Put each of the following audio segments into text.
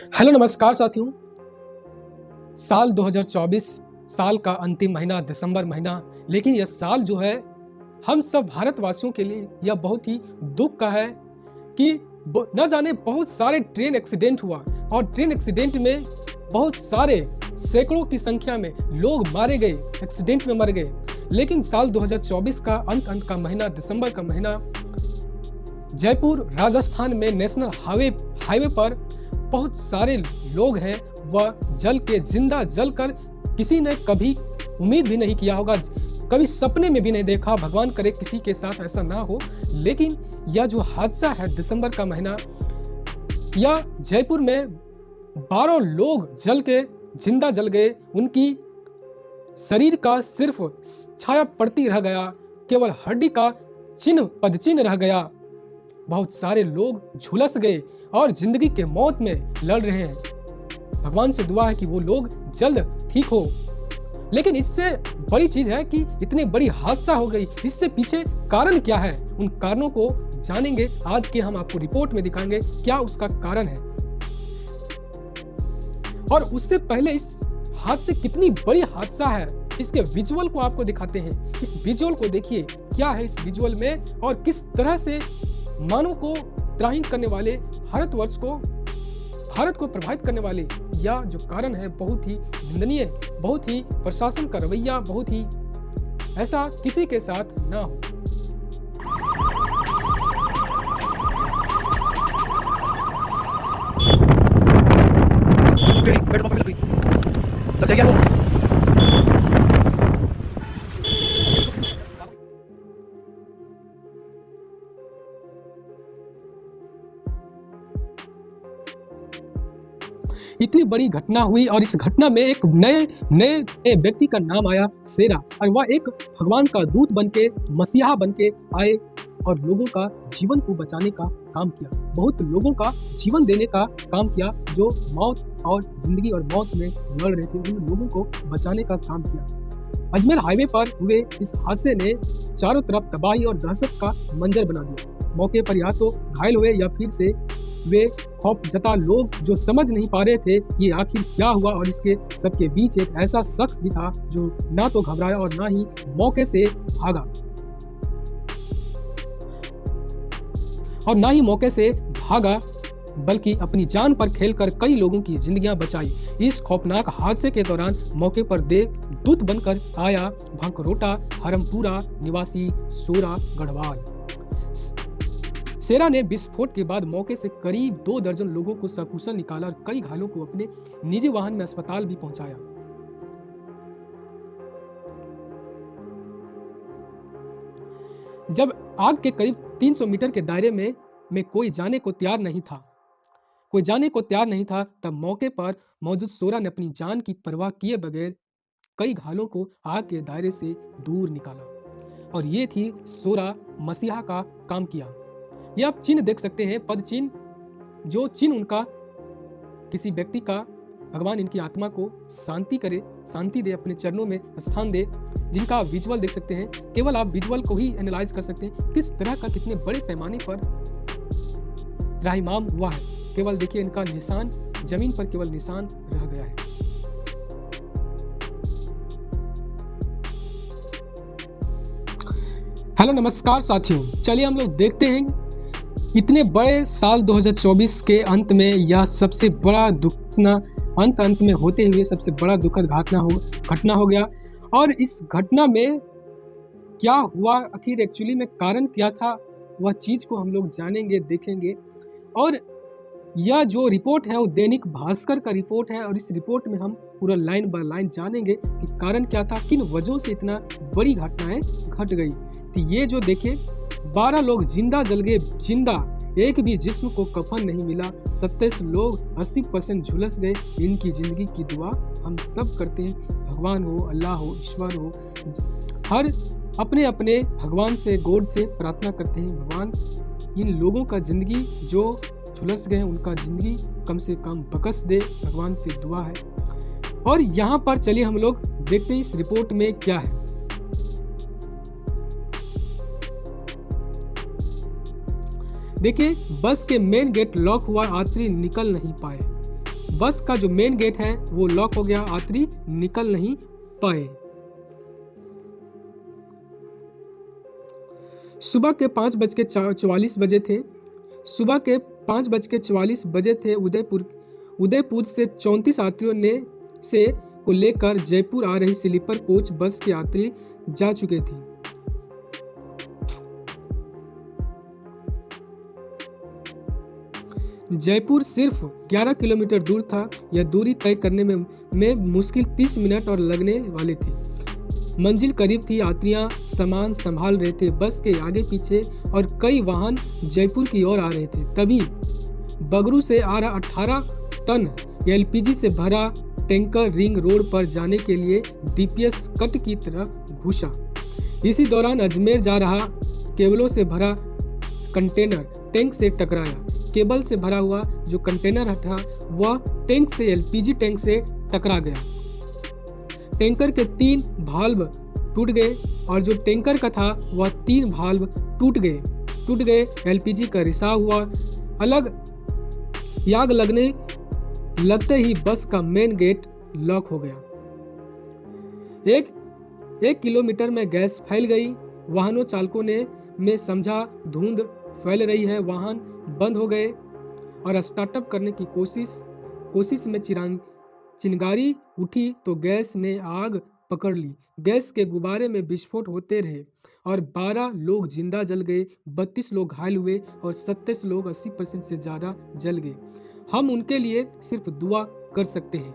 Hello नमस्कार साथियों। साल 2024 साल का अंतिम महीना दिसंबर महीना, लेकिन यह साल जो है हम सब भारतवासियों के लिए यह बहुत ही दुख का है कि न जाने बहुत सारे ट्रेन एक्सीडेंट हुआ और ट्रेन एक्सीडेंट में बहुत सारे सैकड़ों की संख्या में लोग मारे गए, एक्सीडेंट में मर गए। लेकिन साल 2024 का अंत का महीना, दिसंबर का महीना, जयपुर राजस्थान में नेशनल हाईवे पर बहुत सारे लोग हैं, वह जिंदा जलकर किसी ने कभी उम्मीद भी नहीं किया होगा, कभी सपने में भी नहीं देखा, भगवान करे किसी के साथ ऐसा ना हो। लेकिन यह जो हादसा है दिसंबर का महीना, यह जयपुर में 12 लोग जिंदा जल गए, उनकी शरीर का सिर्फ छाया पड़ती रह गया, केवल हड्डी का पदचिन्ह रह गया। बहुत सारे लोग झुलस गए और जिंदगी के मौत में लड़ रहे हैं। भगवान से दुआ है कि वो लोग जल्द ठीक हो। लेकिन इससे बड़ी चीज है कि इतनी बड़ी हादसा हो गई, इससे पीछे कारण क्या है, उन कारणों को जानेंगे। आज के हम आपको रिपोर्ट में दिखाएंगे क्या उसका कारण है। और उससे पहले इस हादसे कितनी बड़ी हादसा है, इसके विजुअल को आपको दिखाते हैं। इस विजुअल को देखिए, क्या है इस विजुअल में और किस तरह से मानव को त्राहित करने वाले, भारत को प्रभावित करने वाले यह जो कारण है बहुत ही निंदनीय, बहुत ही प्रशासन का रवैया, बहुत ही ऐसा किसी के साथ ना हो। इतनी बड़ी घटना हुई और इस घटना में एक नए व्यक्ति का नाम आया, शेरा, और वह एक भगवान का दूत बनके, मसीहा बनके आए और लोगों का जीवन को बचाने का काम किया, बहुत लोगों का जीवन देने का काम किया, जो मौत और जिंदगी और मौत में लड़ रहे थे, उन लोगों को बचाने का काम किया। अजमेर हाईवे पर हुए इस हादसे ने चारों तरफ तबाही और दहशत का मंजर बना दिया। मौके पर या तो घायल हुए या फिर से वे खौफजदा लोग जो समझ नहीं पा रहे थे ये आखिर क्या हुआ। और इसके सबके बीच एक ऐसा शख्स भी था जो ना तो घबराया और ना ही मौके से भागा, बल्कि अपनी जान पर खेलकर कई लोगों की जिंदगियां बचाई। इस खौफनाक हादसे के दौरान मौके पर दूत बनकर आया भंकरोटा हरमपुरा निवासी सोरा गढ़वाल। शेरा ने विस्फोट के बाद मौके से करीब 2 दर्जन लोगों को सकुशल निकाला और कई घायलों को अपने निजी वाहन में अस्पताल भी पहुंचाया। जब आग के करीब 300 मीटर के दायरे में कोई जाने को तैयार नहीं था, तब मौके पर मौजूद सोरा ने अपनी जान की परवाह किए बगैर कई घायलों को आग के दायरे से दूर निकाला। और ये थी सोरा मसीहा का काम किया। ये आप चिन्ह देख सकते हैं, पद चिन्ह, जो चिन्ह उनका किसी व्यक्ति का, भगवान इनकी आत्मा को शांति करे, शांति दे, अपने चरणों में स्थान दे, जिनका आप विजुअल देख सकते हैं। केवल आप विजुअल को ही एनालाइज कर सकते हैं किस तरह का, कितने बड़े पैमाने पर त्राहिमाम हुआ है। केवल देखिए इनका निशान, जमीन पर केवल निशान रह गया है। हेलो नमस्कार साथियों, चलिए हम लोग देखते हैं इतने बड़े साल 2024 के अंत में यह सबसे बड़ा अंत में होते हुए सबसे बड़ा दुखद घटना हो गया। और इस घटना में क्या हुआ, आखिर एक्चुअली में कारण क्या था, वह चीज को हम लोग जानेंगे, देखेंगे। और यह जो रिपोर्ट है वो दैनिक भास्कर का रिपोर्ट है और इस रिपोर्ट में हम पूरा लाइन बाय लाइन जानेंगे कि कारण क्या था, किन वजहों से इतना बड़ी घटनाएं घट गई। तो ये जो देखिए 12 लोग जिंदा जल गए, जिंदा, एक भी जिस्म को कफन नहीं मिला, 27 लोग 80% झुलस गए। इनकी जिंदगी की दुआ हम सब करते हैं, भगवान हो, अल्लाह हो, ईश्वर हो, हर अपने अपने भगवान से, गॉड से प्रार्थना करते हैं, भगवान इन लोगों का जिंदगी जो झुलस गए उनका जिंदगी कम से कम बख्श दे, भगवान से दुआ है। और यहाँ पर चलिए हम लोग देखते हैं इस रिपोर्ट में क्या है। देखिए बस के मेन गेट लॉक हुआ, यात्री निकल नहीं पाए। बस का जो मेन गेट है वो लॉक हो गया, यात्री निकल नहीं पाए। सुबह के 5:44 बजे थे। सुबह के 5:44 बजे थे। उदयपुर से 34 यात्रियों को लेकर जयपुर आ रही स्लीपर कोच बस के यात्री जा चुके थे। जयपुर सिर्फ 11 किलोमीटर दूर था। यह दूरी तय करने में मुश्किल 30 मिनट और लगने वाले थे। मंजिल करीब थी। यात्रियां सामान संभाल रहे थे। बस के आगे पीछे और कई वाहन जयपुर की ओर आ रहे थे। तभी बगरू से आ रहा 18 टन एलपीजी से भरा टैंकर रिंग रोड पर जाने के लिए डीपीएस कट की तरफ घुसा। इसी दौरान अजमेर जा रहा केबलों से भरा कंटेनर टैंक से टकराया। केबल से भरा हुआ जो कंटेनर था वह टैंक से एलपीजी टैंक से टकरा गया। टैंकर के 3 भाल्व टूट गए और जो टैंकर का था वह 3 भाल्व टूट गए। एलपीजी का रिसाव हुआ। आग लगते ही बस का मेन गेट लॉक हो गया। एक किलोमीटर में गैस फैल गई। वाहनों चालकों में समझा धुंध फैल रही है। वाहन बंद हो गए और स्टार्टअप करने की कोशिश में चिंगारी उठी तो गैस ने आग पकड़ ली। गैस के गुब्बारे में विस्फोट होते रहे और 12 लोग जिंदा जल गए, 32 लोग घायल हुए और 27 लोग 80% से ज्यादा जल गए। हम उनके लिए सिर्फ दुआ कर सकते हैं।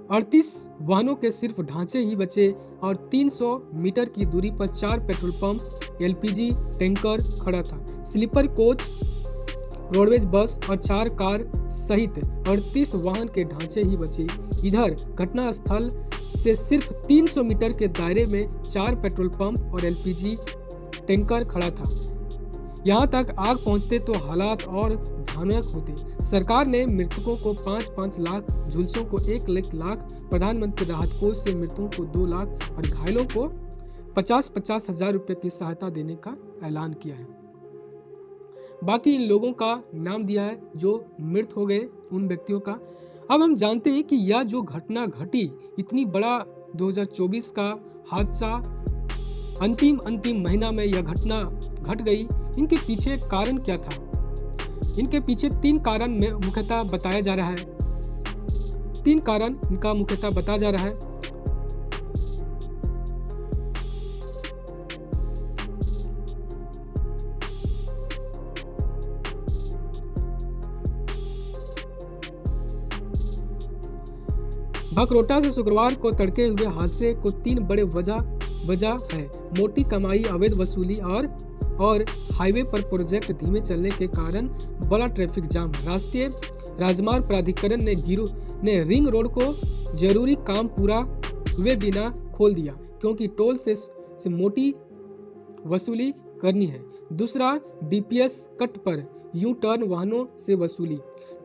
38 वाहनों के सिर्फ ढांचे ही बचे और 300 मीटर की दूरी पर 4 पेट्रोल पंप, एलपीजी टैंकर खड़ा था। स्लीपर कोच, रोडवेज बस और 4 कार सहित 38 वाहन के ढांचे ही बचे। इधर घटना स्थल से सिर्फ 300 मीटर के दायरे में 4 पेट्रोल पंप और एलपीजी टैंकर खड़ा था। यहाँ तक आग पहुँचते तो हालात और भयानक होते। सरकार ने मृतकों को 5-5 लाख, झुलसों को 1 लाख, प्रधानमंत्री राहत कोष से मृतकों को 2 लाख और घायलों को 50-50 हजार रुपए की सहायता देने का ऐलान किया है। बाकी इन लोगों का नाम दिया है जो मृत हो गए, उन व्यक्तियों का। अब हम जानते हैं कि यह जो घटना घटी, इतनी बड़ा 2024 का हादसा, अंतिम महीना में यह घटना घट गई। इनके पीछे कारण क्या था? इनके पीछे 3 कारण में मुख्यतः बताया जा रहा है। 3 कारण इनका मुख्यतः बताया जा रहा है। भकरोटा से शुक्रवार को तड़के हुए हादसे को 3 बड़े वजह है। मोटी कमाई, अवैध वसूली और हाईवे पर प्रोजेक्ट धीमे चलने के कारण बड़ा ट्रैफिक जाम। राष्ट्रीय राजमार्ग प्राधिकरण ने रिंग रोड को जरूरी काम पूरा हुए बिना खोल दिया क्योंकि टोल से मोटी वसूली करनी है। दूसरा, डीपीएस कट पर यू टर्न वाहनों से वसूली।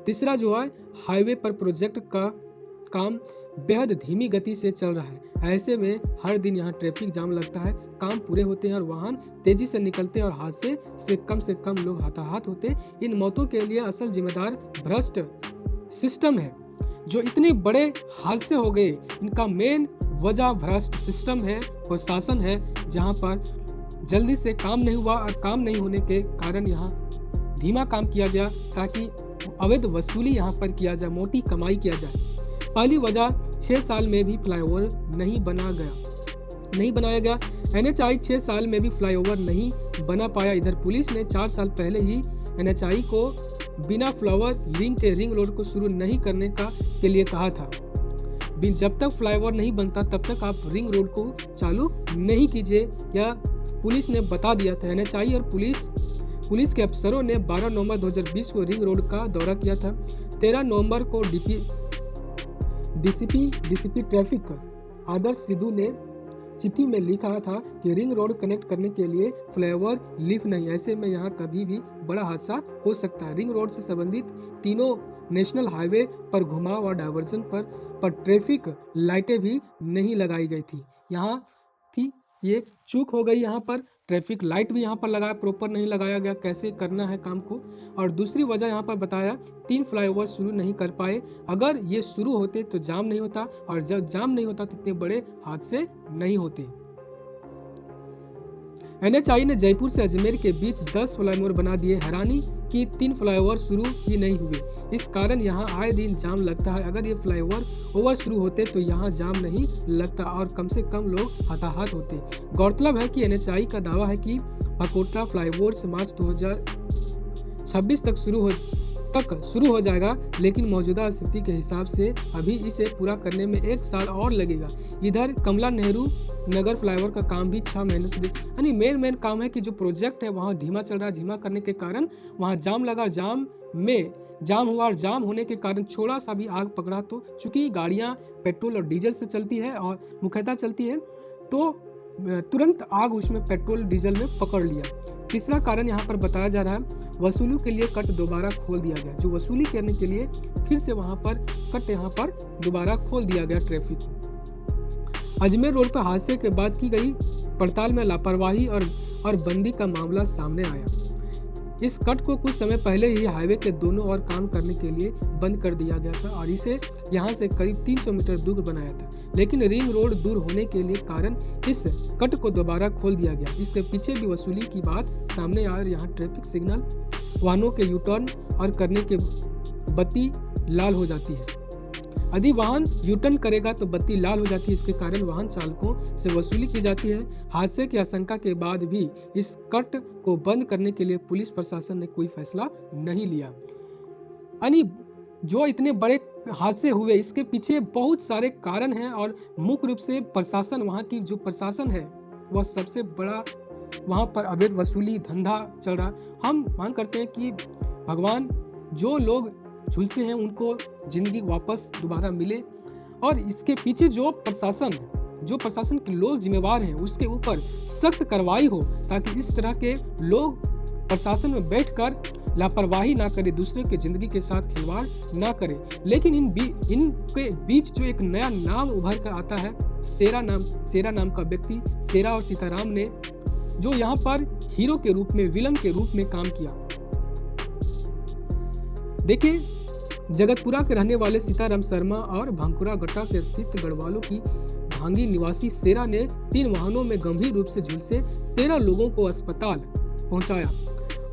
तीसरा जो है, हाईवे पर प्रोजेक्ट का काम बेहद धीमी गति से चल रहा है। ऐसे में हर दिन यहाँ ट्रैफिक जाम लगता है, काम पूरे होते हैं और वाहन तेजी से निकलते हैं और हादसे से कम लोग हताहत होते। इन मौतों के लिए असल जिम्मेदार भ्रष्ट सिस्टम है। जो इतने बड़े हादसे हो गए, इनका मेन वजह भ्रष्ट सिस्टम है, प्रशासन है, जहाँ पर जल्दी से काम नहीं हुआ और काम नहीं होने के कारण यहाँ धीमा काम किया गया ताकि अवैध वसूली यहाँ पर किया जाए, मोटी कमाई किया जाए। पहली वजह 6 साल में भी फ्लाईओवर नहीं बनाया गया। एनएचआई 6 साल में भी फ्लाईओवर नहीं बना पाया। इधर पुलिस ने 4 साल पहले ही एनएचआई को बिना फ्लाईओवर लिंक के रिंग रोड को शुरू नहीं करने के लिए कहा था। जब तक फ्लाईओवर नहीं बनता तब तक आप रिंग रोड को चालू नहीं कीजिए, यह पुलिस ने बता दिया था। एनएचआई और पुलिस के अफसरों ने 12 नवंबर 2020 को रिंग रोड का दौरा किया था। 13 नवंबर को डीसीपी ट्रैफिक आदर्श सिद्धू ने चिट्ठी में लिखा था कि रिंग रोड कनेक्ट करने के लिए फ्लाईओवर लिफ्ट नहीं, ऐसे में यहाँ कभी भी बड़ा हादसा हो सकता है। रिंग रोड से संबंधित तीनों नेशनल हाईवे पर घुमाव और डायवर्जन पर ट्रैफिक लाइटें भी नहीं लगाई गई थी। यहाँ थी ये चूक हो गई यहाँ पर ट्रैफिक लाइट भी यहाँ पर लगाया, प्रॉपर नहीं लगाया गया कैसे करना है काम को। और दूसरी वजह यहाँ पर बताया 3 फ्लाईओवर शुरू नहीं कर पाए, अगर ये शुरू होते तो जाम नहीं होता, और जब जाम नहीं होता तो इतने बड़े हादसे नहीं होते। NHAI ने जयपुर से अजमेर के बीच 10 फ्लाईओवर बना दिए, हैरानी कि 3 फ्लाईओवर शुरू ही नहीं हुए, इस कारण यहाँ आए दिन जाम लगता है। अगर ये फ्लाईओवर शुरू होते तो यहाँ जाम नहीं लगता और कम से कम लोग हताहत होते। गौरतलब है कि NHAI का दावा है कि भकोटरा फ्लाईओवर से मार्च 2026 तक शुरू हो जाएगा, लेकिन मौजूदा स्थिति के हिसाब से अभी इसे पूरा करने में 1 साल और लगेगा। इधर कमला नेहरू नगर फ्लाईओवर का काम भी 6 महीने से, यानी मेन काम है कि जो प्रोजेक्ट है वहाँ धीमा चल रहा है, धीमा करने के कारण वहाँ जाम लगा, जाम हुआ और जाम होने के कारण थोड़ा सा भी आग पकड़ा, तो चूंकि गाड़ियाँ पेट्रोल और डीजल से चलती है और मुख्यतः चलती है, तो तुरंत आग उसमें पेट्रोल डीजल में पकड़ लिया। तीसरा कारण यहाँ पर बताया जा रहा है, वसूली के लिए कट दोबारा खोल दिया गया, जो वसूली करने के लिए फिर से वहाँ पर कट यहाँ पर दोबारा खोल दिया गया ट्रैफिक को। अजमेर रोड पर हादसे के बाद की गई पड़ताल में लापरवाही और बंदी का मामला सामने आया। इस कट को कुछ समय पहले ही हाईवे के दोनों ओर काम करने के लिए बंद कर दिया गया था और इसे यहाँ से करीब 300 मीटर दूर बनाया था, लेकिन रिंग रोड दूर होने के लिए कारण इस कट को दोबारा खोल दिया गया। इसके पीछे भी वसूली की बात सामने आ रही। यहाँ ट्रैफिक सिग्नल, वाहनों के यूटर्न और करने के बत्ती लाल हो जाती है। यदि वाहन यूटर्न करेगा तो बत्ती लाल हो जाती है, इसके कारण वाहन चालकों से वसूली की जाती है। हादसे की आशंका के बाद भी इस कट को बंद करने के लिए पुलिस प्रशासन ने कोई फैसला नहीं लिया। यानी जो इतने बड़े हादसे हुए इसके पीछे बहुत सारे कारण हैं और मुख्य रूप से प्रशासन, वहाँ की जो प्रशासन है वह सबसे बड़ा, वहाँ पर अवैध वसूली धंधा चल रहा। हम मांग करते हैं कि भगवान जो लोग झुलसे हैं उनको जिंदगी वापस दोबारा मिले, और इसके पीछे जो प्रशासन के लोग जिम्मेवार हैं उसके ऊपर सख्त कार्रवाई हो, ताकि इस तरह के लोग प्रशासन में बैठकर लापरवाही ना करे, दूसरे की जिंदगी के साथ खिलवाड़ ना करे। लेकिन इनके बीच जो एक नया नाम उभर कर आता है, सेरा नाम का व्यक्ति, सेरा और सीताराम ने जो यहाँ पर हीरो के रूप में, विलन के रूप में काम किया। देखिए, जगतपुरा के रहने वाले सीताराम शर्मा और भांकुरा गट्टा के स्थित गढ़वालों की भांगी निवासी सेरा ने 3 वाहनों में गंभीर रूप से झुलसे 13 लोगों को अस्पताल पहुंचाया।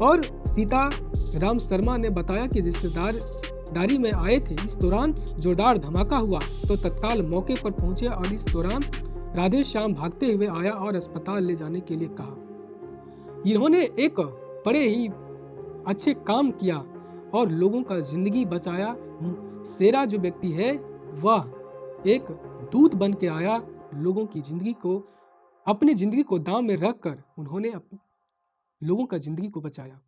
और सीताराम शर्मा ने बताया कि रिश्तेदारी में आए थे, इस दौरान जोरदार धमाका हुआ तो तत्काल मौके पर पहुंचे और इस दौरान राधे श्याम भागते हुए आया और अस्पताल ले जाने के लिए कहा। इन्होंने एक बड़े ही अच्छे काम किया और लोगों का जिंदगी बचाया। सेरा जो व्यक्ति है वह एक दूत बन के आया, लोगों की जिंदगी को, अपनी जिंदगी को दांव में रखकर उन्होंने लोगों का जिंदगी को बचाया।